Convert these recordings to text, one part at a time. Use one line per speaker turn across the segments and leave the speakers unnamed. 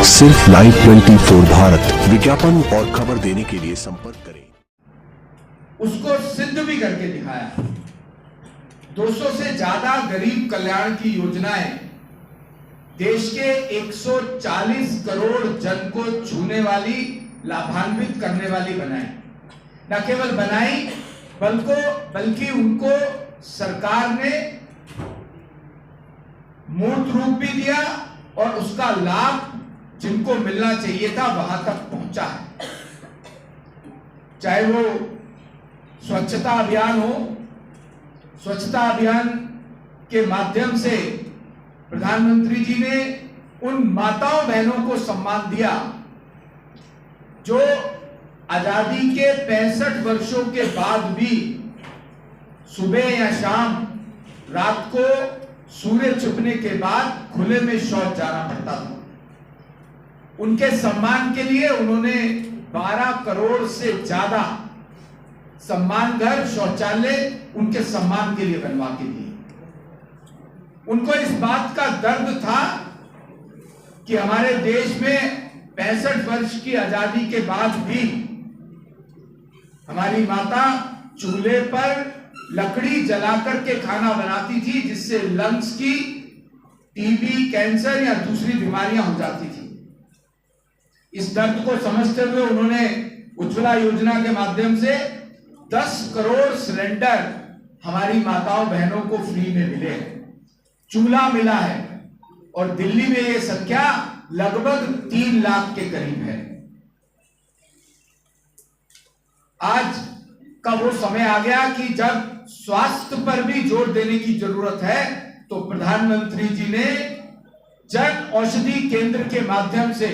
सिर्फ लाइव 24 भारत विज्ञापन और खबर देने के लिए संपर्क करें।
उसको सिद्ध भी करके दिखाया। 200 से ज्यादा गरीब कल्याण की योजनाएं देश के 140 करोड़ जन को छूने वाली, लाभान्वित करने वाली बनाई। न केवल बनाई बल्कि उनको सरकार ने मूर्त रूप भी दिया और उसका लाभ जिनको मिलना चाहिए था वहां तक पहुंचा है। चाहे वो स्वच्छता अभियान हो, स्वच्छता अभियान के माध्यम से प्रधानमंत्री जी ने उन माताओं बहनों को सम्मान दिया जो आजादी के 65 वर्षों के बाद भी सुबह या शाम, रात को सूर्य छिपने के बाद खुले में शौच जाना पड़ता था। उनके सम्मान के लिए उन्होंने 12 करोड़ से ज्यादा सम्मान घर, शौचालय उनके सम्मान के लिए बनवा के दिए। उनको इस बात का दर्द था कि हमारे देश में 65 वर्ष की आजादी के बाद भी हमारी माता चूल्हे पर लकड़ी जलाकर के खाना बनाती थी, जिससे लंग्स की टीबी, कैंसर या दूसरी बीमारियां हो जाती थी। इस दर्द को समझते हुए उन्होंने उज्ज्वला योजना के माध्यम से 10 करोड़ सिलेंडर हमारी माताओं बहनों को फ्री में मिले हैं, चूल्हा मिला है और दिल्ली में यह संख्या लगभग 3 लाख के करीब है। आज का वो समय आ गया कि जब स्वास्थ्य पर भी जोर देने की जरूरत है, तो प्रधानमंत्री जी ने जन औषधि केंद्र के माध्यम से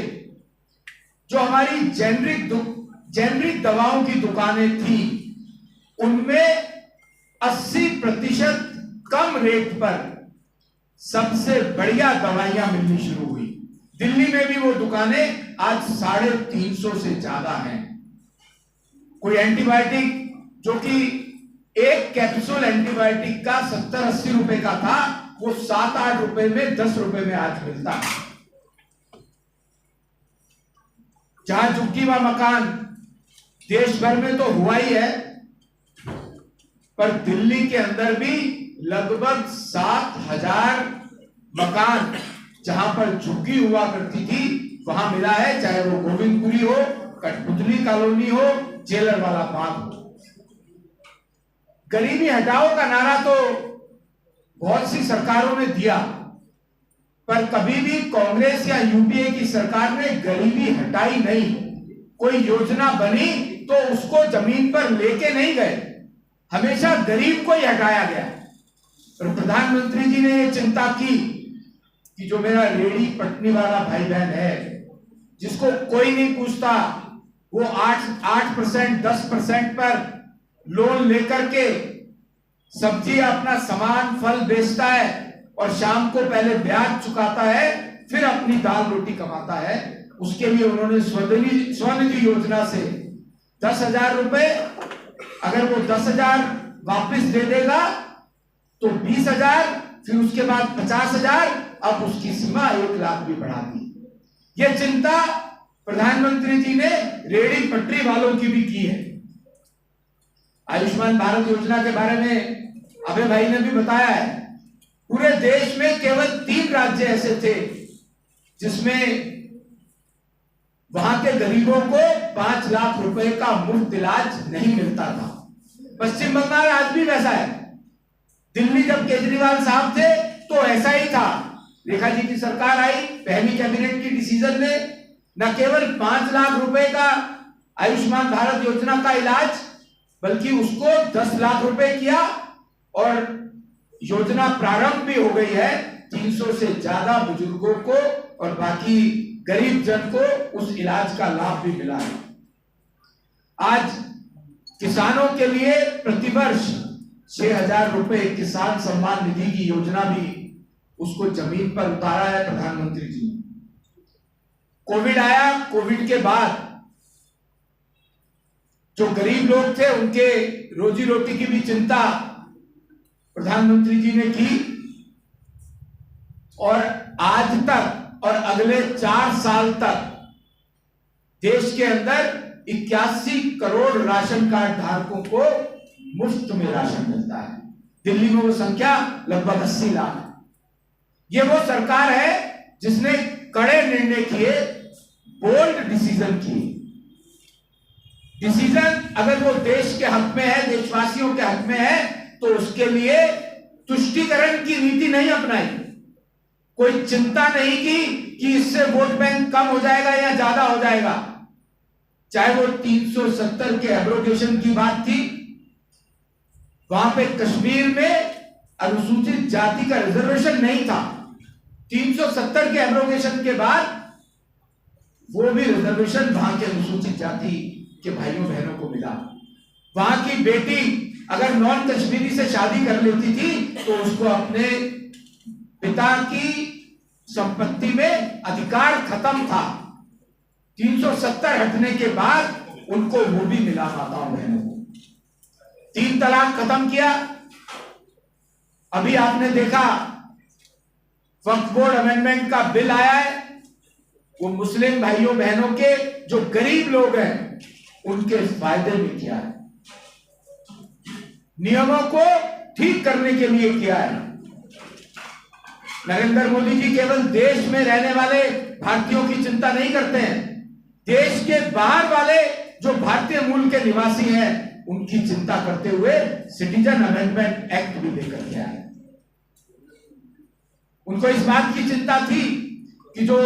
जो हमारी जेनरिक दवाओं की दुकानें थी, उनमें 80% कम रेट पर सबसे बढ़िया दवाइयां मिलनी शुरू हुई। दिल्ली में भी वो दुकानें आज 350 से ज्यादा हैं। कोई एंटीबायोटिक जो कि एक कैप्सूल एंटीबायोटिक का 70-80 रुपए का था, वो 7-8 रुपए में, 10 रुपए में आज मिलता है। जहां झुग्गी व मकान देश भर में तो हुआ ही है, पर दिल्ली के अंदर भी लगभग 7,000 मकान जहां पर झुग्गी हुआ करती थी वहां मिला है, चाहे वो गोविंदपुरी हो, कठपुतली कॉलोनी हो, जेलर वाला बाग हो। गरीबी हटाओ का नारा तो बहुत सी सरकारों ने दिया, पर कभी भी कांग्रेस या यूपीए की सरकार ने गरीबी हटाई नहीं। कोई योजना बनी तो उसको जमीन पर लेके नहीं गए, हमेशा गरीब को ही हटाया गया। और प्रधानमंत्री जी ने ये चिंता की कि जो मेरा रेडी पटनी वाला भाई बहन है, जिसको कोई नहीं पूछता, वो 8%, 10% पर लोन लेकर के सब्जी, अपना सामान, फल बेचता है और शाम को पहले ब्याज चुकाता है, फिर अपनी दाल रोटी कमाता है। उसके लिए उन्होंने स्वनिधि योजना से 10,000 रुपए, अगर वो 10,000 वापस दे देगा तो 20,000, फिर उसके बाद 50,000, अब उसकी सीमा 1 लाख भी बढ़ा दी। ये चिंता प्रधानमंत्री जी ने रेहड़ी पटरी वालों की भी की है। आयुष्मान भारत योजना के बारे में अभय भाई ने भी बताया है। पूरे देश में केवल 3 राज्य ऐसे थे जिसमें वहां के गरीबों को 5 लाख रुपए का मुफ्त इलाज नहीं मिलता था। पश्चिम बंगाल आज भी वैसा है। दिल्ली जब केजरीवाल साहब थे तो ऐसा ही था। रेखा जी की सरकार आई, पहली कैबिनेट की डिसीजन ने न केवल 5 लाख रुपए का आयुष्मान भारत योजना का इलाज, बल्कि उसको 10 लाख रुपए किया और योजना प्रारंभ भी हो गई है। 300 से ज्यादा बुजुर्गों को और बाकी गरीब जन को उस इलाज का लाभ भी मिला है। आज किसानों के लिए प्रतिवर्ष 6,000 रुपए किसान सम्मान निधि की योजना भी उसको जमीन पर उतारा है प्रधानमंत्री जी ने। कोविड आया, कोविड के बाद जो गरीब लोग थे उनके रोजी रोटी की भी चिंता प्रधानमंत्री जी ने की और आज तक और अगले 4 साल तक देश के अंदर 81 करोड़ राशन कार्ड धारकों को मुफ्त में राशन मिलता है। दिल्ली में वो संख्या लगभग 80 लाख है। ये वो सरकार है जिसने कड़े निर्णय किए, बोल्ड डिसीजन किए। डिसीजन अगर वो देश के हक में है, देशवासियों के हक में है, तो उसके लिए तुष्टीकरण की नीति नहीं अपनाई। कोई चिंता नहीं की कि इससे वोट बैंक कम हो जाएगा या ज्यादा हो जाएगा। चाहे वो 370 के एब्रोगेशन की बात थी, वहां पे कश्मीर में अनुसूचित जाति का रिजर्वेशन नहीं था। 370 के एब्रोगेशन के बाद वो भी रिजर्वेशन वहां के अनुसूचित जाति के भाइयों बहनों को मिला। वहां की बेटी अगर नॉन कश्मीरी से शादी कर लेती थी तो उसको अपने पिता की संपत्ति में अधिकार खत्म था। 370 हटने के बाद उनको वो भी मिला माताओं बहनों को। 3 तलाक खत्म किया। अभी आपने देखा वक्फ बोर्ड अमेंडमेंट का बिल आया है, वो मुस्लिम भाइयों बहनों के जो गरीब लोग हैं उनके फायदे में किया है, नियमों को ठीक करने के लिए किया है। नरेंद्र मोदी जी केवल देश में रहने वाले भारतीयों की चिंता नहीं करते हैं, देश के बाहर वाले जो भारतीय मूल के निवासी हैं उनकी चिंता करते हुए सिटीजन अमेंडमेंट एक्ट भी लेकर के आए। उनको इस बात की चिंता थी कि जो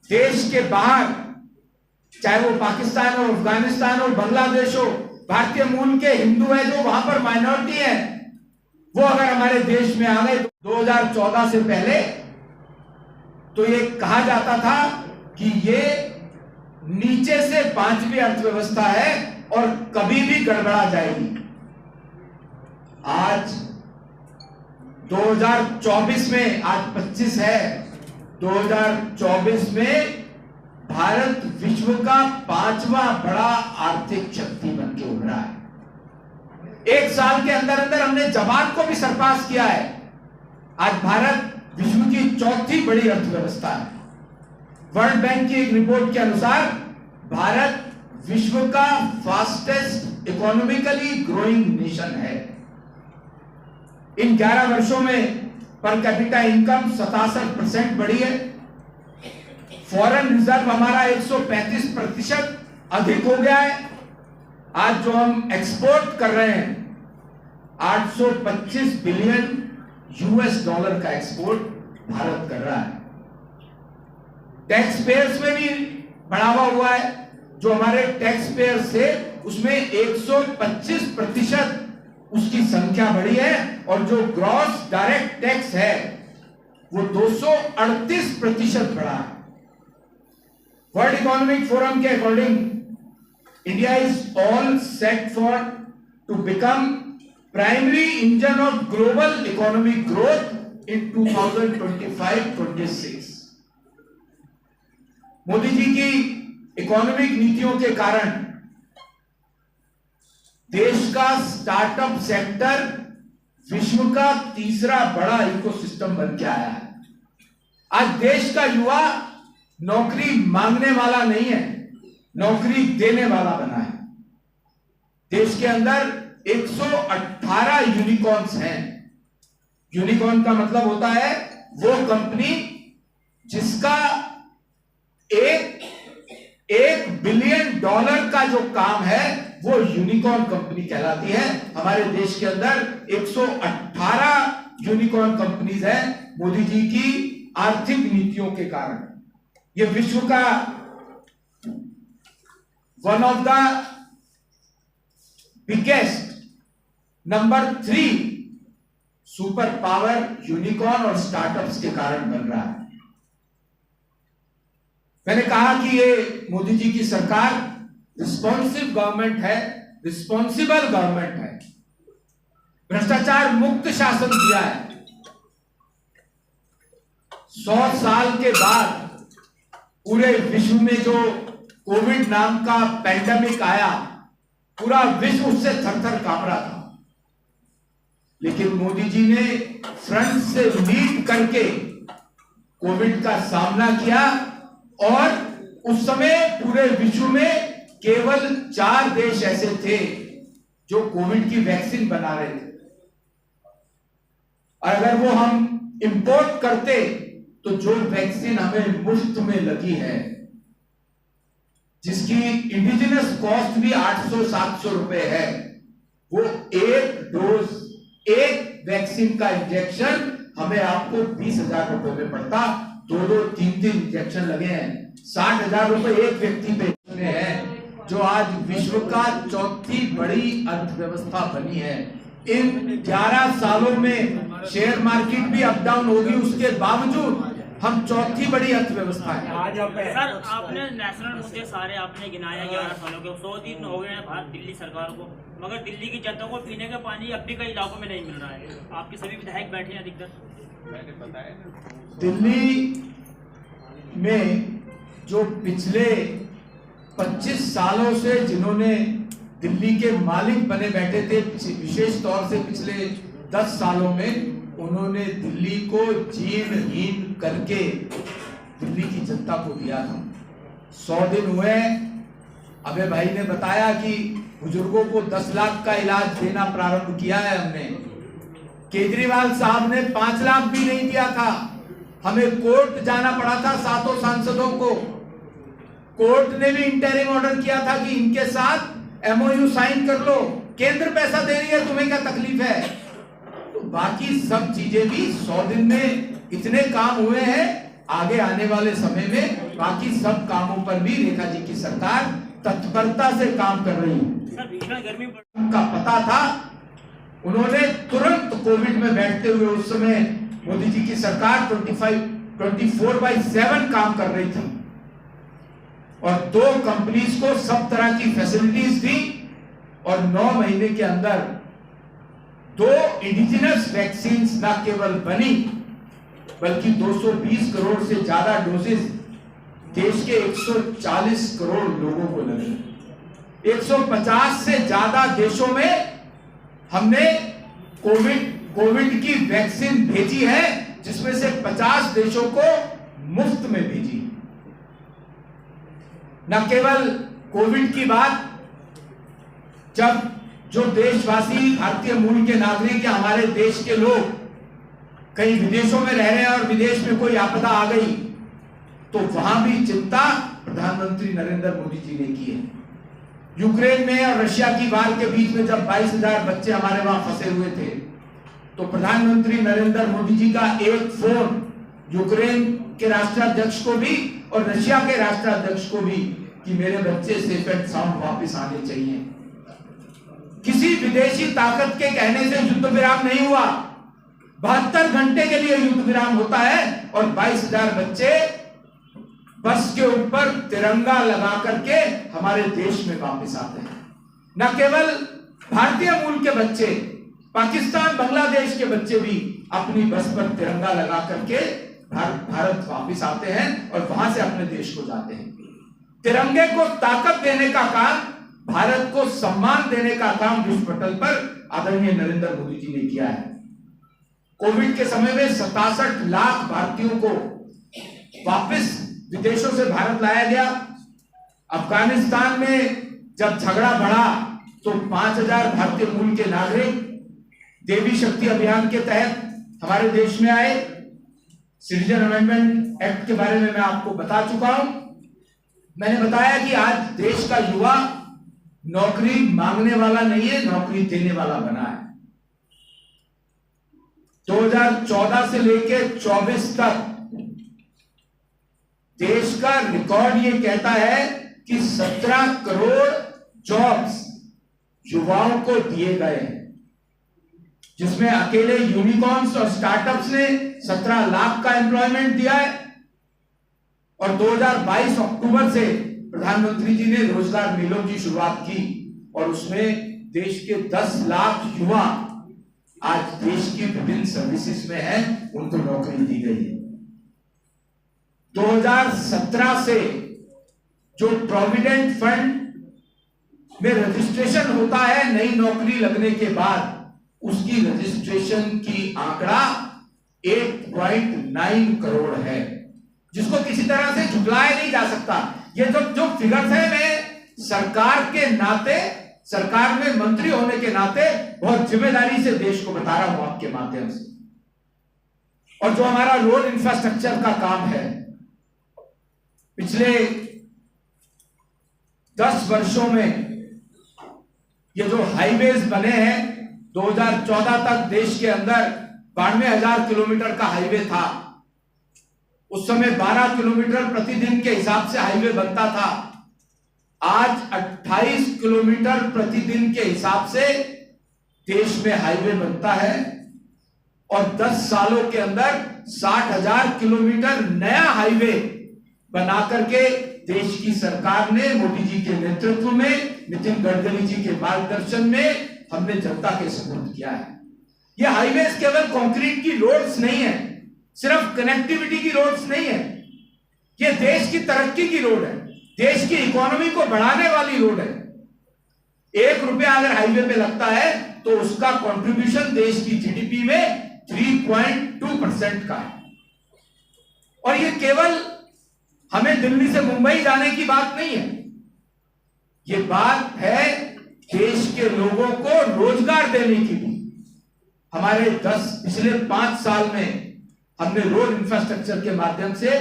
देश के बाहर, चाहे वो पाकिस्तान हो, अफगानिस्तान हो, बांग्लादेश हो, भारतीय मूल के हिंदू है जो वहां पर माइनॉरिटी है, वो अगर हमारे देश में आ गए 2014 से पहले, तो ये कहा जाता था कि ये नीचे से 5वीं अर्थव्यवस्था है और कभी भी गड़बड़ा जाएगी। आज 2024 में, आज 25 है, 2024 में भारत विश्व का 5वां बड़ा आर्थिक शक्ति बन के उभरा है। 1 साल के अंदर अंदर हमने जापान को भी सरपास किया है। आज भारत विश्व की 4थी बड़ी अर्थव्यवस्था है। वर्ल्ड बैंक की एक रिपोर्ट के अनुसार भारत विश्व का फास्टेस्ट इकोनॉमिकली ग्रोइंग नेशन है। इन 11 वर्षों में पर कैपिटा इनकम 67% बढ़ी है। फॉरेन रिजर्व हमारा 135% अधिक हो गया है। आज जो हम एक्सपोर्ट कर रहे हैं, 825 बिलियन यूएस डॉलर का एक्सपोर्ट भारत कर रहा है। टैक्स पेयर्स में भी बढ़ावा हुआ है। जो हमारे टैक्स पेयर से उसमें 125% उसकी संख्या बढ़ी है और जो ग्रॉस डायरेक्ट टैक्स है वो 238% बढ़ा है। वर्ल्ड इकोनॉमिक फोरम के according India is all set for to become primary engine of global economic growth in 2025-26। Modi ji की इकोनॉमिक नीतियों के कारण देश का स्टार्टअप सेक्टर विश्व का 3रा बड़ा इकोसिस्टम बन के आया है। आज देश का युवा नौकरी मांगने वाला नहीं है, नौकरी देने वाला बना है। देश के अंदर 118 यूनिकॉर्न्स हैं। यूनिकॉर्न का मतलब होता है वो कंपनी जिसका $1 बिलियन का जो काम है वो यूनिकॉर्न कंपनी कहलाती है। हमारे देश के अंदर 118 यूनिकॉर्न कंपनीज हैं मोदी जी की आर्थिक नीतियों के कारण। ये विश्व का one of the biggest number 3 super power unicorn और स्टार्टअप्स के कारण बन रहा है। मैंने कहा कि ये मोदी जी की सरकार रिस्पॉन्सिव गवर्नमेंट है, रिस्पॉन्सिबल गवर्नमेंट है। भ्रष्टाचार मुक्त शासन दिया है। 100 साल के बाद पूरे विश्व में जो कोविड नाम का पैंडेमिक आया, पूरा विश्व उससे थर-थर कांप रहा था। लेकिन मोदी जी ने फ्रंट से लीड करके कोविड का सामना किया और उस समय पूरे विश्व में केवल 4 देश ऐसे थे जो कोविड की वैक्सीन बना रहे थे। और अगर वो हम इंपोर्ट करते तो जो वैक्सीन हमें मुफ्त में लगी है, जिसकी इंडिजिनस कॉस्ट भी 800-700 रुपए है, वो एक डोज एक वैक्सीन का इंजेक्शन हमें आपको 20,000 रुपए में पड़ता। 2-3 इंजेक्शन लगे हैं, 60,000 रुपए एक व्यक्ति पे है, जो आज विश्व का चौथी बड़ी अर्थव्यवस्था बनी है। इन 11 सालों में शेयर मार्केट भी अप डाउन होगी, उसके बावजूद हम चौथी बड़ी अर्थव्यवस्था है।
सर, आपने नेशनल मुद्दे सारे आपने गिनाया 11 सालों के, 100 दिन हो गए हैं भारत दिल्ली सरकार को, मगर दिल्ली की जनता को पीने का पानी अब भी कई इलाकों में नहीं मिल रहा है। आपके सभी विधायक बैठे हैं अधिकतर।
दिल्ली में जो पिछले 25 सालों से जिन्होंने दिल्ली के मालिक बने बैठे थे, विशेष तौर से पिछले 10 सालों में उन्होंने दिल्ली को जीर्णहीन करके दिल्ली की जनता को दिया था। 100 दिन हुए, अबे भाई ने बताया कि बुजुर्गों को 10 लाख का इलाज देना प्रारंभ किया है हमने। केजरीवाल साहब ने 5 लाख भी नहीं दिया था, हमें कोर्ट जाना पड़ा था 7 सांसदों को। कोर्ट ने भी इंटरिम ऑर्डर किया था कि इनके साथ एमओयू साइन कर लो, केंद्र पैसा दे रही है, तुम्हें क्या तकलीफ है। तो बाकी सब चीजें भी 100 दिन में इतने काम हुए हैं, आगे आने वाले समय में बाकी सब कामों पर भी रेखा जी की सरकार तत्परता से काम कर रही है।
गर्मी
का पता था, उन्होंने तुरंत कोविड में बैठते हुए, उस समय मोदी जी की सरकार 24/7 काम कर रही थी और 2 कंपनीज को सब तरह की फैसिलिटीज दी और 9 महीने के अंदर 2 इंडिजिनस वैक्सीन न केवल बनी बल्कि 220 करोड़ से ज्यादा डोजेस देश के 140 करोड़ लोगों को लगे। 150 से ज्यादा देशों में हमने कोविड की वैक्सीन भेजी है, जिसमें से 50 देशों को मुफ्त में भेजी। न केवल कोविड की बात, जब जो देशवासी भारतीय मूल के नागरिक या हमारे देश के लोग कहीं विदेशों में रह रहे हैं और विदेश में कोई आपदा आ गई, तो वहां भी चिंता प्रधानमंत्री नरेंद्र मोदी जी ने की है। यूक्रेन में और रशिया की वार के बीच में जब 22,000 बच्चे हमारे वहां फंसे हुए थे, तो प्रधानमंत्री नरेंद्र मोदी जी का एक फोन यूक्रेन के राष्ट्राध्यक्ष को भी और रशिया के राष्ट्राध्यक्ष को भी कि मेरे बच्चे सेफ एंड साउंड वापस आने चाहिए। किसी विदेशी ताकत के कहने से युद्ध विराम नहीं हुआ, 72 घंटे के लिए युद्ध विराम होता है और 22,000 बच्चे बस के ऊपर तिरंगा लगा करके हमारे देश में वापस आते हैं। न केवल भारतीय मूल के बच्चे, पाकिस्तान बांग्लादेश के बच्चे भी अपनी बस पर तिरंगा लगा करके भारत वापस आते हैं और वहां से अपने देश को जाते हैं। तिरंगे को ताकत देने का काम, भारत को सम्मान देने का काम विश्व पटल पर आदरणीय नरेंद्र मोदी जी ने किया है। कोविड के समय में 67 लाख भारतीयों को वापस विदेशों से भारत लाया गया। अफगानिस्तान में जब झगड़ा बढ़ा तो 5,000 भारतीय मूल के नागरिक देवी शक्ति अभियान के तहत हमारे देश में आए। सिटीजन अमेंडमेंट एक्ट के बारे में मैं आपको बता चुका हूं। मैंने बताया कि आज देश का युवा नौकरी मांगने वाला नहीं है, नौकरी देने वाला बना है। 2014 से लेकर 24 तक देश का रिकॉर्ड ये कहता है कि 17 करोड़ जॉब्स युवाओं को दिए गए हैं, जिसमें अकेले यूनिकॉर्न्स और स्टार्टअप्स ने 17 लाख का एम्प्लॉयमेंट दिया है। और 2022 अक्टूबर से प्रधानमंत्री जी ने रोजगार मेलों की शुरुआत की और उसमें देश के 10 लाख युवा आज देश की विभिन्न सर्विसेज में हैं, उनको नौकरी दी गई है। 2017 से जो प्रोविडेंट फंड में रजिस्ट्रेशन होता है नई नौकरी लगने के बाद, उसकी रजिस्ट्रेशन की आंकड़ा 8.9 करोड़ है, जिसको किसी तरह से झुटलाया नहीं जा सकता। ये जो फिगर्स है, मैं सरकार के नाते, सरकार में मंत्री होने के नाते बहुत जिम्मेदारी से देश को बता रहा हूं आपके माध्यम से। और जो हमारा रोड इंफ्रास्ट्रक्चर का काम है, पिछले 10 वर्षों में ये जो हाईवेज बने हैं, 2014 तक देश के अंदर 92,000 किलोमीटर का हाईवे था। उस समय 12 किलोमीटर प्रतिदिन के हिसाब से हाईवे बनता था। आज 28 किलोमीटर प्रतिदिन के हिसाब से देश में हाईवे बनता है और 10 सालों के अंदर 60,000 किलोमीटर नया हाईवे बना करके देश की सरकार ने मोदी जी के नेतृत्व में, नितिन गडकरी जी के मार्गदर्शन में हमने जनता के सुपुर्द किया है। यह हाईवेज केवल कंक्रीट की रोड्स नहीं है, सिर्फ कनेक्टिविटी की रोड्स नहीं है, यह देश की तरक्की की रोड है, देश की इकोनॉमी को बढ़ाने वाली रोड है। 1 रुपया अगर हाईवे पे लगता है तो उसका कंट्रीब्यूशन देश की जीडीपी में 3.2% का है। और यह केवल हमें दिल्ली से मुंबई जाने की बात नहीं है, ये बात है देश के लोगों को रोजगार देने की भी। हमारे पिछले 5 साल में हमने रोड इंफ्रास्ट्रक्चर के माध्यम से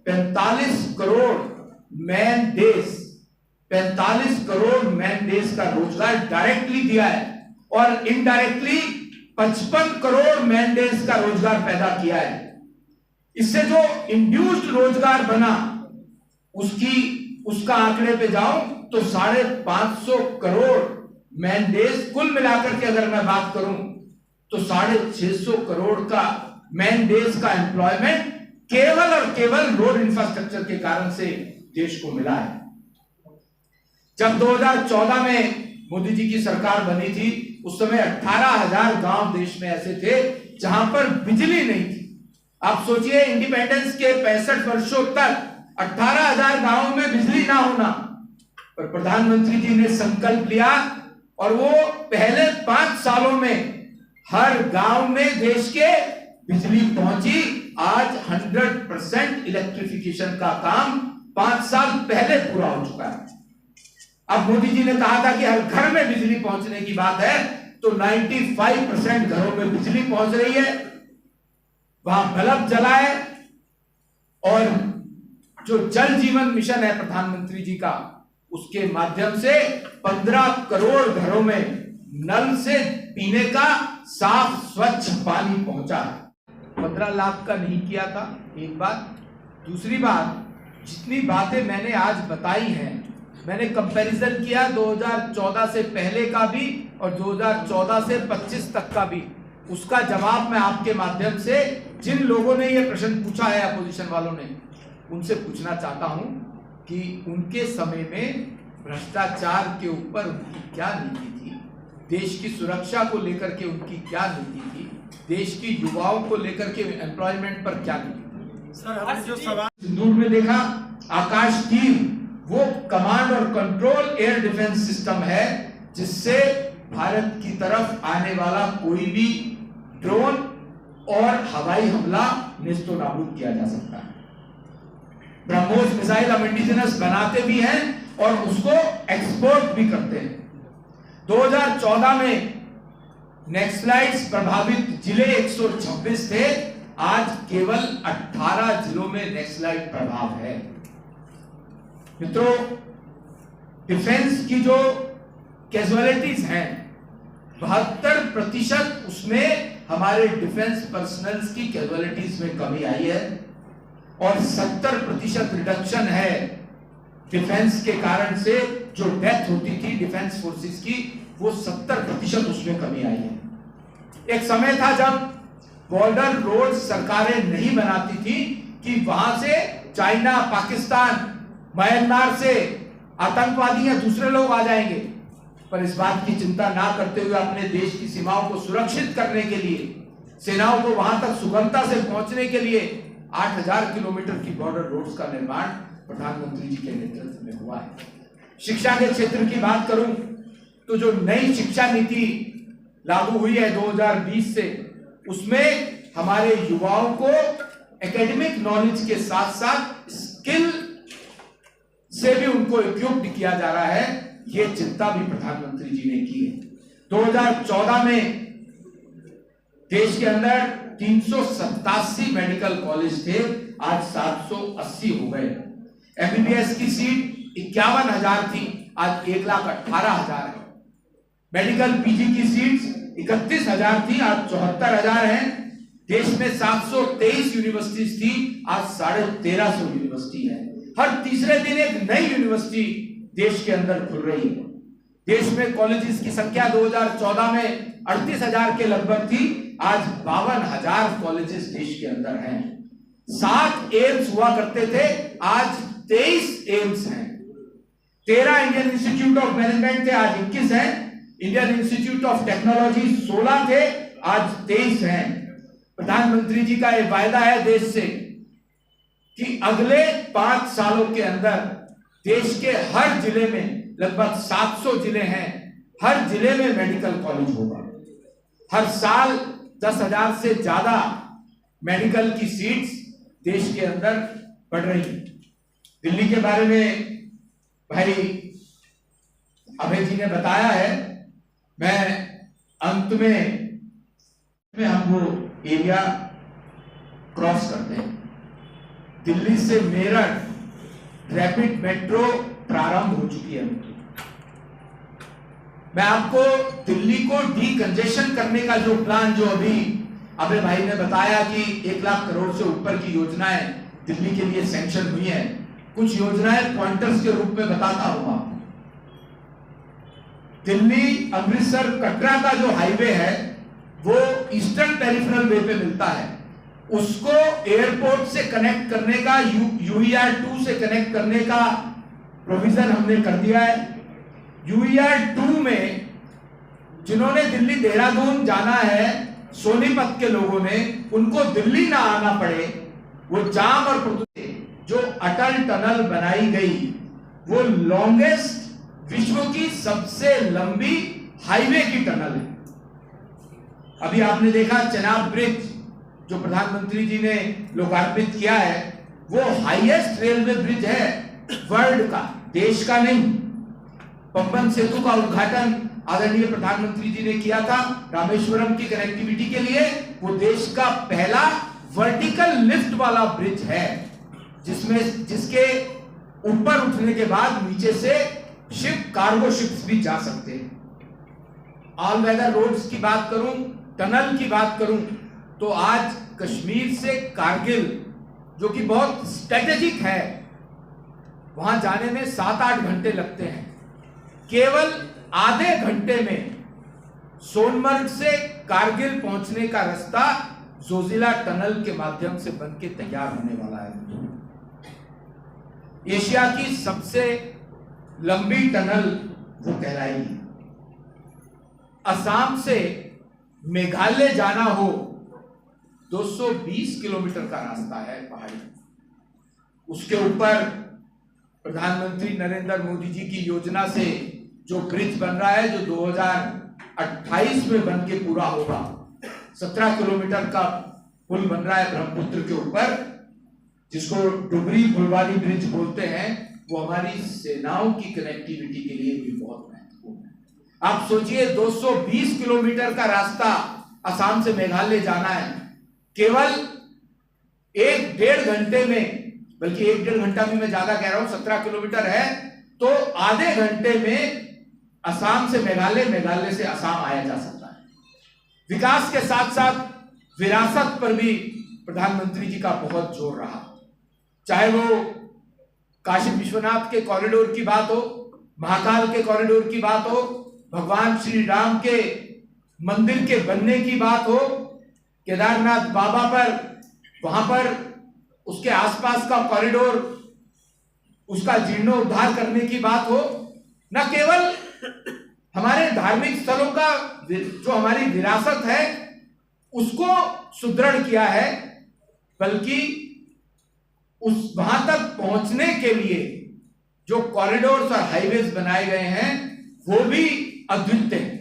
45 करोड़ मैन डेज का रोजगार डायरेक्टली दिया है और इनडायरेक्टली 55 करोड़ मैन डेज का रोजगार पैदा किया है। इससे जो इंड्यूस्ड रोजगार बना, उसका आंकड़े पे जाऊं तो 550 करोड़ मैन डेज कुल मिलाकर के अगर मैं बात करूं तो 650 करोड़ का मैन डेज का एम्प्लॉयमेंट केवल और केवल रोड इंफ्रास्ट्रक्चर के कारण से देश को मिला है। जब 2014 में मोदी जी की सरकार बनी थी, उस समय 18,000 गांव देश में ऐसे थे जहां पर बिजली नहीं थी। आप सोचिए, इंडिपेंडेंस के 65 वर्षों तक 18,000 गांवों में बिजली ना होना, पर प्रधानमंत्री जी ने संकल्प लिया और वो पहले 5 सालों में हर गांव में देश के बिजली पहुंची। आज 100% इलेक्ट्रिफिकेशन का काम 5 साल पहले पूरा हो चुका है। अब मोदी जी ने कहा था कि हर घर में बिजली पहुंचने की बात है, तो 95% घरों में बिजली पहुंच रही है। वहां बल्ब जलाए और जो जल जीवन मिशन है प्रधानमंत्री जी का, उसके माध्यम से 15 करोड़ घरों में नल से पीने का साफ स्वच्छ पानी पहुंचा है। 15 लाख का नहीं किया था, एक बात। दूसरी बात, जितनी बातें मैंने आज बताई हैं, मैंने कंपैरिजन किया 2014 से पहले का भी और 2014 से 25 तक का भी। उसका जवाब मैं आपके माध्यम से जिन लोगों ने यह प्रश्न पूछा है, अपोजिशन वालों ने, उनसे पूछना चाहता हूं कि उनके समय में भ्रष्टाचार के ऊपर उनकी क्या नीति थी, देश की सुरक्षा को लेकर के उनकी क्या नीति थी, देश की युवाओं को लेकर के एम्प्लॉयमेंट पर क्या नीति थी।
सर, हमने जो सवाल
सिंदूर में देखा, आकाश टीम वो कमांड और कंट्रोल एयर डिफेंस सिस्टम है जिससे भारत की तरफ आने वाला कोई भी ड्रोन और हवाई हमला नेस्तो नाबूद किया जा सकता है। ब्रह्मोस मिसाइल हम इंडिजिनस बनाते भी हैं और उसको एक्सपोर्ट भी करते हैं। 2014 में नक्सलाइट्स प्रभावित जिले 126 थे, आज केवल 18 जिलों में नक्सलाइट प्रभाव है। मित्रों, डिफेंस की जो कैजुअलिटीज हैं, 72% उसमें हमारे डिफेंस पर्सनल्स की कैजुअलिटीज में कमी आई है और 70% रिडक्शन है डिफेंस के कारण से। जो डेथ होती थी डिफेंस फोर्सेस की, वो 70% उसमें कमी आई है। एक समय था जब बॉर्डर रोड सरकारें नहीं बनाती थी कि वहां से चाइना, पाकिस्तान, म्यांमार से आतंकवादी या दूसरे लोग आ जाएंगे, पर इस बात की चिंता ना करते हुए अपने देश की सीमाओं को सुरक्षित करने के लिए, सेनाओं को वहां तक सुगमता से पहुंचने के लिए 8,000 किलोमीटर की बॉर्डर रोड्स का निर्माण प्रधानमंत्री जी के नेतृत्व में हुआ है। शिक्षा के क्षेत्र की बात करूं तो जो नई शिक्षा नीति लागू हुई है 2020 से, उसमें हमारे युवाओं को एकेडमिक नॉलेज के साथ साथ स्किल से भी उनको इक्विप्ड किया जा रहा है। ये चिंता भी प्रधानमंत्री जी ने की है। 2014 में देश के अंदर 387 मेडिकल कॉलेज थे, आज 780 हो गए। एमबीबीएस की सीट 51,000 थी, आज 1,18,000 है। मेडिकल पीजी की सीट्स 31,000 थी, आज 74,000 हैं। देश में 723 यूनिवर्सिटीज थी, आज 1350 यूनिवर्सिटी है। हर तीसरे दिन एक नई यूनिवर्सिटी देश के अंदर खुल रही है। देश में कॉलेजेस की संख्या 2014 में 38,000 के लगभग थी, आज 52,000 कॉलेजेस देश के अंदर हैं। 7 एम्स हुआ करते थे, आज 23 एम्स हैं। 13 इंडियन इंस्टीट्यूट ऑफ मैनेजमेंट थे, आज 21 हैं। इंडियन इंस्टीट्यूट ऑफ टेक्नोलॉजी 16 थे, आज 23 हैं। प्रधानमंत्री जी का यह वायदा है देश से कि अगले 5 सालों के अंदर देश के हर जिले में, लगभग 700 जिले हैं, हर जिले में मेडिकल कॉलेज होगा। हर साल 10,000 से ज्यादा मेडिकल की सीट्स देश के अंदर बढ़ रही हैं। दिल्ली के बारे में भाई अभय जी ने बताया है। मैं अंत में हम वो एरिया क्रॉस करते हैं। दिल्ली से मेरठ रैपिड मेट्रो प्रारंभ हो चुकी है। मैं आपको दिल्ली को डीकंजेशन करने का जो प्लान, जो अभी अभय भाई ने बताया कि 1 लाख करोड़ से ऊपर की योजनाएं दिल्ली के लिए सैंक्शन हुई हैं, कुछ योजनाएं पॉइंटर्स के रूप में बताता हूं आपको। दिल्ली अमृतसर कटरा का जो हाईवे है वो ईस्टर्न पेरिफेरल वे पे मिलता है, उसको एयरपोर्ट से कनेक्ट करने का, यूईआर 2 से कनेक्ट करने का प्रोविजन हमने कर दिया है। यूईआर 2 में जिन्होंने दिल्ली देहरादून जाना है, सोनीपत के लोगों ने, उनको दिल्ली ना आना पड़े, वो जाम और जो अटल टनल बनाई गई वो लॉन्गेस्ट, विश्व की सबसे लंबी हाईवे की टनल है। अभी आपने देखा चेनाब ब्रिज जो प्रधानमंत्री जी ने लोकार्पित किया है, वो हाईएस्ट रेलवे ब्रिज है वर्ल्ड का, देश का नहीं। पंबन सेतु का उद्घाटन आदरणीय प्रधानमंत्री जी ने किया था रामेश्वरम की कनेक्टिविटी के लिए। वो देश का पहला वर्टिकल लिफ्ट वाला ब्रिज है, जिसके ऊपर उठने के बाद नीचे से शिप, कार्गो शिप्स भी जा सकते हैं। ऑल वेदर रोड्स की बात करूं, टनल की बात करूं, तो आज कश्मीर से कारगिल, जो कि बहुत स्ट्रेटेजिक है, वहां जाने में 7-8 घंटे लगते हैं। केवल आधे घंटे में सोनमर्ग से कारगिल पहुंचने का रास्ता जोजिला टनल के माध्यम से बनके तैयार होने वाला है। एशिया की सबसे लंबी टनल वो कहलाएगी। असम से मेघालय जाना हो 220 किलोमीटर का रास्ता है पहाड़ी। उसके ऊपर प्रधानमंत्री नरेंद्र मोदी जी की योजना से जो ब्रिज बन रहा है, जो 2028 में बन के पूरा होगा, 17 किलोमीटर का पुल बन रहा है ब्रह्मपुत्र के ऊपर, जिसको डुबरी फुलवारी ब्रिज बोलते हैं। वो हमारी सेनाओं की कनेक्टिविटी के लिए भी बहुत महत्वपूर्ण है। आप सोचिए 220 किलोमीटर का रास्ता असम से मेघालय जाना है, केवल 1-1.5 घंटे में, बल्कि 1-1.5 घंटा भी मैं ज्यादा कह रहा हूं, 17 किलोमीटर है तो आधे घंटे में असम से मेघालय, मेघालय से असम आया जा सकता है। विकास के साथ साथ विरासत पर भी प्रधानमंत्री जी का बहुत जोर रहा, चाहे वो काशी विश्वनाथ के कॉरिडोर की बात हो, महाकाल के कॉरिडोर की बात हो, भगवान श्री राम के मंदिर के बनने की बात हो, केदारनाथ बाबा पर, वहां पर उसके आसपास का कॉरिडोर, उसका जीर्णोद्धार करने की बात हो। न केवल हमारे धार्मिक स्थलों का जो हमारी विरासत है उसको सुदृढ़ किया है, बल्कि उस वहां तक पहुंचने के लिए जो कॉरिडोर्स और हाईवेज बनाए गए हैं वो भी अद्वितीय हैं।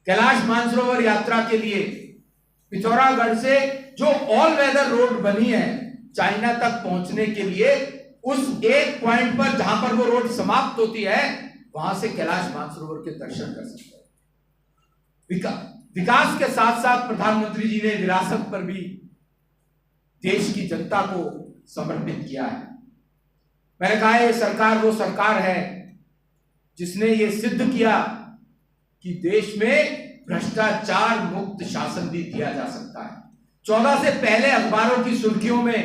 कैलाश मानसरोवर यात्रा के लिए पिथौरागढ़ से जो ऑल वेदर रोड बनी है चाइना तक पहुंचने के लिए, उस एक पॉइंट पर जहां पर वो रोड समाप्त होती है, वहां से कैलाश मानसरोवर के दर्शन कर सकते हैं। विकास के साथ साथ प्रधानमंत्री जी ने विरासत पर भी देश की जनता को समर्पित किया है। मैंने कहा ये सरकार वो सरकार है जिसने ये सिद्ध किया कि देश में भ्रष्टाचार मुक्त शासन भी दिया जा सकता है। 14 से पहले अखबारों की सुर्खियों में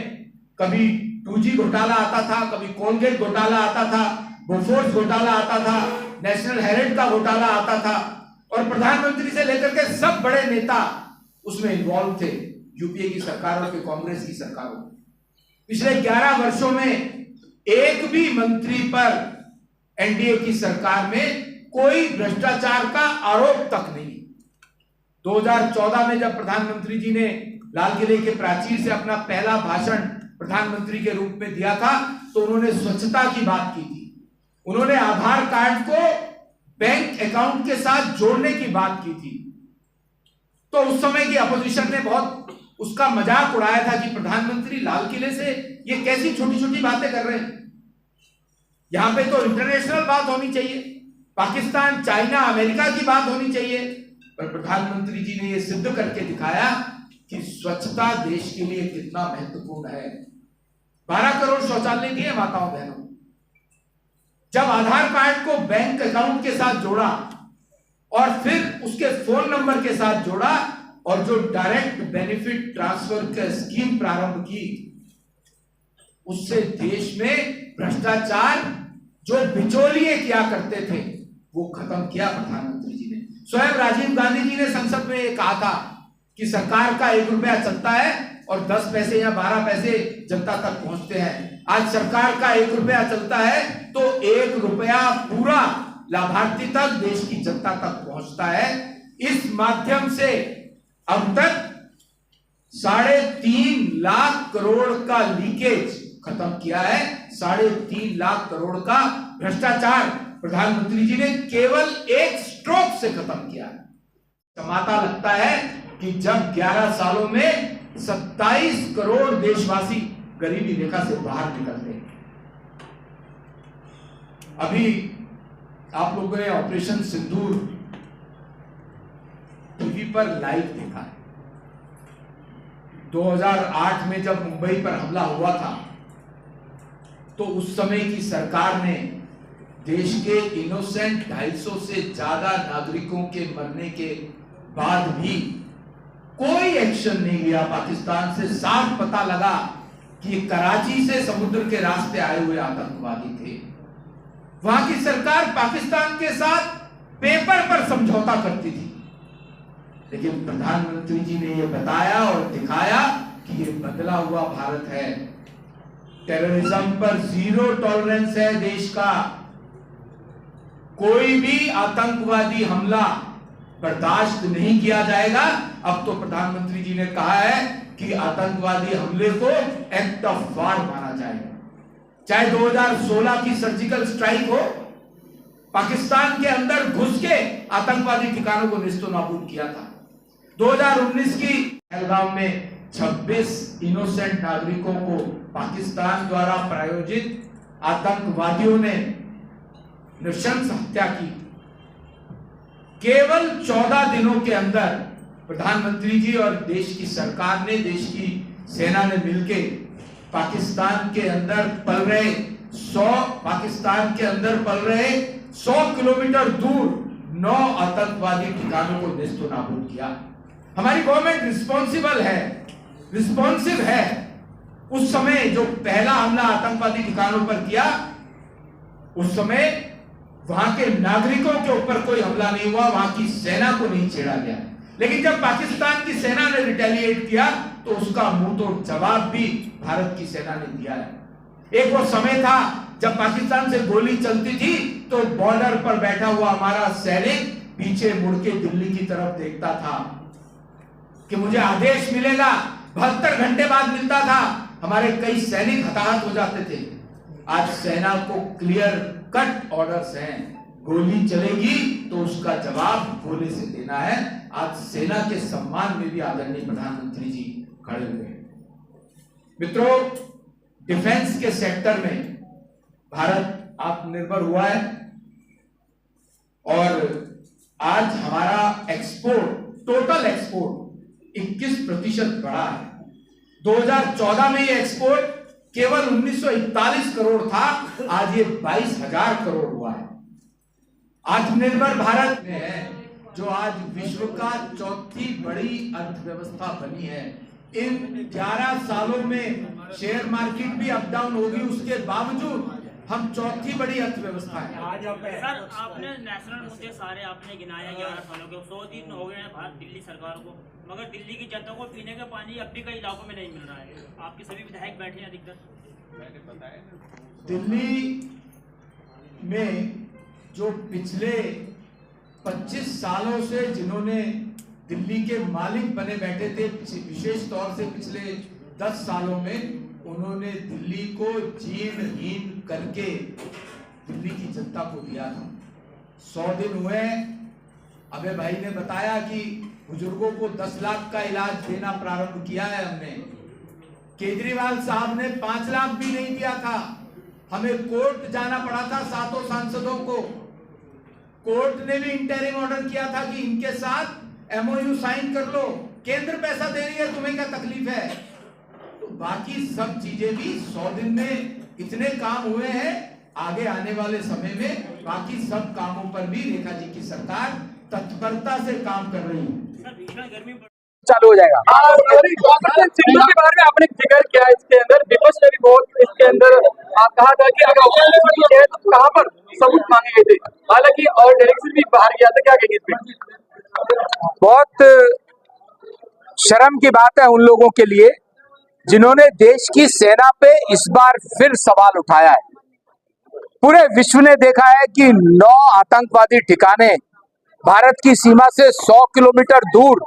कभी 2G घोटाला आता था, कभी कोलगेट घोटाला आता था, बोफोर्स घोटाला आता था, नेशनल हेराल्ड का घोटाला आता था, और प्रधानमंत्री से लेकर के सब बड़े नेता उसमें इन्वॉल्व थे, यूपीए की सरकारों के, कांग्रेस की सरकारों। पिछले 11 वर्षों में एक भी मंत्री पर एनडीए की सरकार में कोई भ्रष्टाचार का आरोप तक नहीं। 2014 में जब प्रधानमंत्री जी ने लाल किले के प्राचीर से अपना पहला भाषण प्रधानमंत्री के रूप में दिया था, तो उन्होंने स्वच्छता की बात की थी, उन्होंने आधार कार्ड को बैंक अकाउंट के साथ जोड़ने की बात की थी। तो उस समय की अपोजिशन ने बहुत उसका मजाक उड़ाया था कि प्रधानमंत्री लाल किले से ये कैसी छोटी छोटी बातें कर रहे हैं, यहां पे तो इंटरनेशनल बात होनी चाहिए, पाकिस्तान, चाइना, अमेरिका की बात होनी चाहिए। पर प्रधानमंत्री जी ने यह सिद्ध करके दिखाया कि स्वच्छता देश के लिए कितना महत्वपूर्ण है। 12 करोड़ शौचालय दिए माताओं बहनों। जब आधार कार्ड को बैंक अकाउंट के साथ जोड़ा और फिर उसके फोन नंबर के साथ जोड़ा और जो डायरेक्ट बेनिफिट ट्रांसफर की स्कीम प्रारंभ की, उससे देश में भ्रष्टाचार जो बिचौलिए किया करते थे वो खत्म किया प्रधानमंत्री जी ने। स्वयं राजीव गांधी जी ने संसद में ये कहा था कि सरकार का 1 रुपया चलता है और 10 पैसे या 12 पैसे जनता तक पहुंचते हैं। आज सरकार का 1 रुपया चलता है तो 1 रुपया पूरा लाभार्थी तक, देश की जनता तक पहुंचता है। इस माध्यम से अब तक 3.5 लाख करोड़ का लीकेज खत्म किया है। 3.5 लाख करोड़ का भ्रष्टाचार प्रधानमंत्री जी ने केवल एक स्ट्रोक से खत्म किया है। समाता लगता है कि जब 11 सालों में 27 करोड़ देशवासी गरीबी रेखा से बाहर निकलते हैं। अभी आप लोगों ने ऑपरेशन सिंदूर टीवी पर लाइव देखा है। 2008 में जब मुंबई पर हमला हुआ था तो उस समय की सरकार ने देश के इनोसेंट 250 से ज्यादा नागरिकों के मरने के बाद भी कोई एक्शन नहीं लिया। पाकिस्तान से साफ पता लगा कि कराची से समुद्र के रास्ते आए हुए आतंकवादी थे। वहां की सरकार पाकिस्तान के साथ पेपर पर समझौता करती थी, लेकिन प्रधानमंत्री जी ने यह बताया और दिखाया कि यह बदला हुआ भारत है। टेररिज्म पर 0 टॉलरेंस है देश का। कोई भी आतंकवादी हमला बर्दाश्त नहीं किया जाएगा। अब तो प्रधानमंत्री जी ने कहा है कि आतंकवादी हमले को एक्ट ऑफ वार माना जाएगा। चाहे 2016 की सर्जिकल स्ट्राइक हो, पाकिस्तान के अंदर घुस के आतंकवादी ठिकानों को निस्तो नाबूद किया था। 2019 की पहलगाम में 26 इनोसेंट नागरिकों को पाकिस्तान द्वारा प्रायोजित आतंकवादियों ने नृशंस हत्या की। केवल 14 दिनों के अंदर प्रधानमंत्री जी और देश की सरकार ने, देश की सेना ने मिलकर पाकिस्तान के अंदर पल रहे 100 किलोमीटर दूर 9 आतंकवादी ठिकानों को निस्तो नाबूद किया। हमारी गवर्नमेंट रिस्पॉन्सिव है। उस समय जो पहला हमला आतंकवादी ठिकानों पर किया, उस समय वहां के नागरिकों के ऊपर कोई हमला नहीं हुआ, वहां की सेना को नहीं छेड़ा गया। लेकिन जब पाकिस्तान की सेना ने रिटेलिएट किया तो उसका मुंह तोड़ जवाब भी भारत की सेना ने दिया है। एक वो समय था जब पाकिस्तान से गोली चलती थी तो बॉर्डर पर बैठा हुआ हमारा सैनिक पीछे मुड़ के दिल्ली की तरफ देखता था कि मुझे आदेश मिलेगा। 72 घंटे बाद मिलता था। हमारे कई सैनिक हताहत हो जाते थे। आज सेना को क्लियर कट ऑर्डर्स हैं गोली चलेगी तो उसका जवाब गोले से देना है। आज सेना के सम्मान में भी आदरणीय प्रधानमंत्री जी खड़े हुए हैं। मित्रों, डिफेंस के सेक्टर में भारत आत्मनिर्भर हुआ है और आज हमारा एक्सपोर्ट, टोटल एक्सपोर्ट 21% बढ़ा है। 2014 में ये एक्सपोर्ट केवल 1941 करोड़ था, आज ये 22,000 करोड़ हुआ है। आत्मनिर्भर भारत में है जो आज विश्व का चौथी बड़ी अर्थव्यवस्था बनी है। इन 11 सालों में शेयर मार्केट भी अप डाउन होगी, उसके बावजूद हम चौथी बड़ी अर्थव्यवस्था है।
आज सर आपने नेशनल मुद्दे सारे आपने गिनाया 11 सालों के, 100 दिन हो गए हैं भारत दिल्ली सरकार को, मगर दिल्ली की जनता को पीने का पानी अब भी कई इलाकों में नहीं मिल रहा है। आपके सभी विधायक बैठे हैं अधिकतर।
दिल्ली में जो पिछले 25 सालों से जिन्होंने दिल्ली के मालिक बने बैठे थे, विशेष तौर से पिछले 10 सालों में उन्होंने दिल्ली को जीर्णहीन करके दिल्ली की जनता को दिया था। 100 दिन हुए, अबे भाई ने बताया कि बुजुर्गों को 10 लाख का इलाज देना प्रारंभ किया है हमने। केजरीवाल साहब ने 5 लाख भी नहीं दिया था। हमें कोर्ट जाना पड़ा था 7 सांसदों को। कोर्ट ने भी इंटरिम ऑर्डर किया था कि इनके साथ एमओयू साइन कर लो, केंद्र पैसा दे रही है, तुम्हें क्या तकलीफ है। तो बाकी सब चीजें भी 100 दिन में इतने काम हुए हैं। आगे आने वाले समय में बाकी सब कामों पर भी रेखा जी की सरकार तत्परता से काम कर रही है।
चालू हो जाएगा। सिंधु के बारे में आपने जिक्र किया, इसके अंदर विपक्ष ने भी बहुत इसके अंदर कहा था कि अगर ऑपोजिशन है तो कहां पर सबूत मांगे गए थे, हालांकि और डायरेक्शन भी बाहर गया था। क्या कहेंगे इस पे? बहुत शर्म की बात है उन लोगों के लिए जिन्होंने देश की सेना पे इस बार फिर सवाल उठाया है। पूरे विश्व ने देखा है कि 9 आतंकवादी ठिकाने भारत की सीमा से 100 किलोमीटर दूर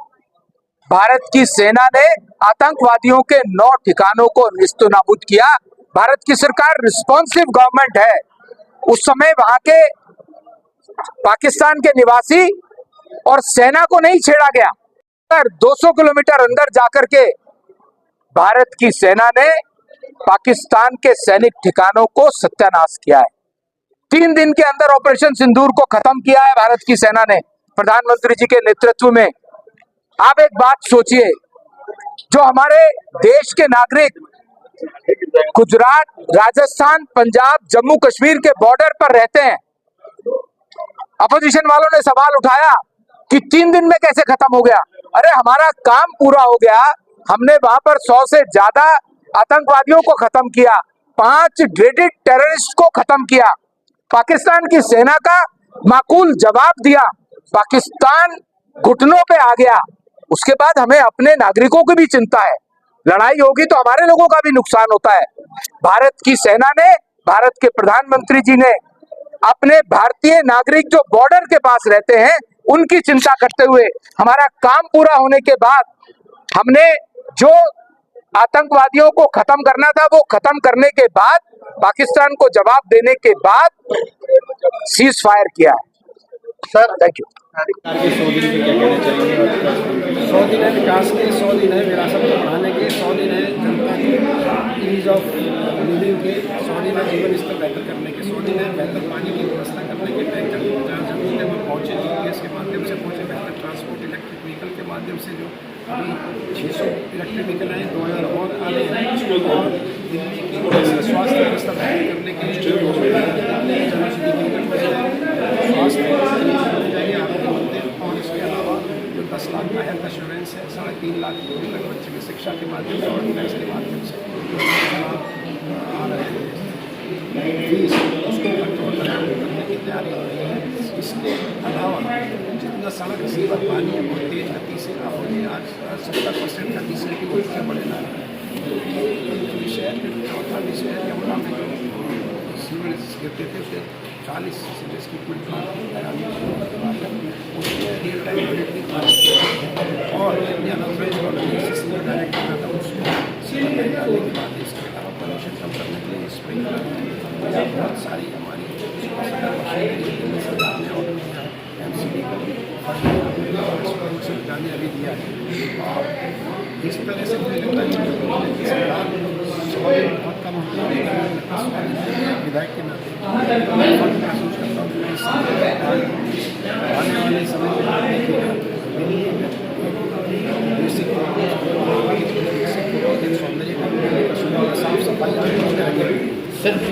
भारत की सेना ने आतंकवादियों के 9 ठिकानों को निस्तनाबूद किया। भारत की सरकार रिस्पॉन्सिव गवर्नमेंट है। उस समय वहां के पाकिस्तान के निवासी और सेना को नहीं छेड़ा गया। 200 किलोमीटर अंदर जाकर के भारत की सेना ने पाकिस्तान के सैनिक ठिकानों को सत्यानाश किया है। 3 दिन के अंदर ऑपरेशन सिंदूर को खत्म किया है भारत की सेना ने, प्रधानमंत्री जी के नेतृत्व में। आप एक बात सोचिए, जो हमारे देश के नागरिक गुजरात, राजस्थान, पंजाब, जम्मू कश्मीर के बॉर्डर पर रहते हैं, अपोजिशन वालों ने सवाल उठाया कि 3 दिन में कैसे खत्म हो गया। अरे हमारा काम पूरा हो गया। हमने वहां पर 100 से ज्यादा आतंकवादियों को खत्म किया, 5 ड्रेडेड टेररिस्ट को खत्म किया, पाकिस्तान की सेना का माकूल जवाब दिया, पाकिस्तान घुटनों पे आ गया। उसके बाद हमें अपने नागरिकों की भी चिंता है। लड़ाई होगी तो हमारे लोगों का भी नुकसान होता है। भारत की सेना ने, भारत के प्रधानमंत्री जी ने अपने भारतीय नागरिक जो बॉर्डर के पास रहते हैं उनकी चिंता करते हुए हमारा काम पूरा होने के बाद हमने जो आतंकवादियों को खत्म करना था वो खत्म करने के बाद, पाकिस्तान को जवाब देने के बाद सीज फायर किया है। Sir thank you.
100 दिन है विकास के, 100 दिन है विरासत को बढ़ाने के, 100 दिन है जनता की ईज ऑफ लिविंग के, 100 दिन है जीवन स्तर बेहतर करने के, 100 दिन है बेहतर पानी की व्यवस्था करने के। टैंकर जहाँ जमीन में पहुँचे, जीपीएस के माध्यम से पहुँचे, बेहतर ट्रांसपोर्ट इलेक्ट्रिक व्हीकल के माध्यम से जो अभी 600 इलेक्ट्रिक व्हीकल हैं, 2000 और आने हैं। और दिल्ली की स्वास्थ्य व्यवस्था बेहतर करने के लिए जो और इसके अलावा जो 10 लाख का हेल्थ एश्योरेंस है, 3.5 लाख तक बच्चे की शिक्षा के माध्यम से और टैक्स के माध्यम से फीस उसको कंट्रोल करने की तैयारी हो रही है। इसके अलावा जितना सड़क सेवा पानी है बहुत तेज गति से आप होगी। आज 70% का तीसरे की वोट से बढ़ेगा। विषय चौथा विषय यमुना में जो सीवेज गिरते थे उसे 40 सीवेज की कुल उसमें रियल टाइम ऑडिटिंग और डायरेक्ट करना था उसको डालने के बाद इसके अलावा पोल्यूशन कम करने के लिए स्प्रिंकलर बहुत सारी हमारी सदर मशीनरी दिल्ली सरकार ने ऑर्डर किया है MCD को और उसको जाने अभी दिया है। और इस तरह से मुझे लगता है कि सरकार बहुत कम होती है विधायक के नाते फर्क महसूस करता हूँ कि आने वाले समय में दिल्ली बेसिक सौंदर्य साफ सफाई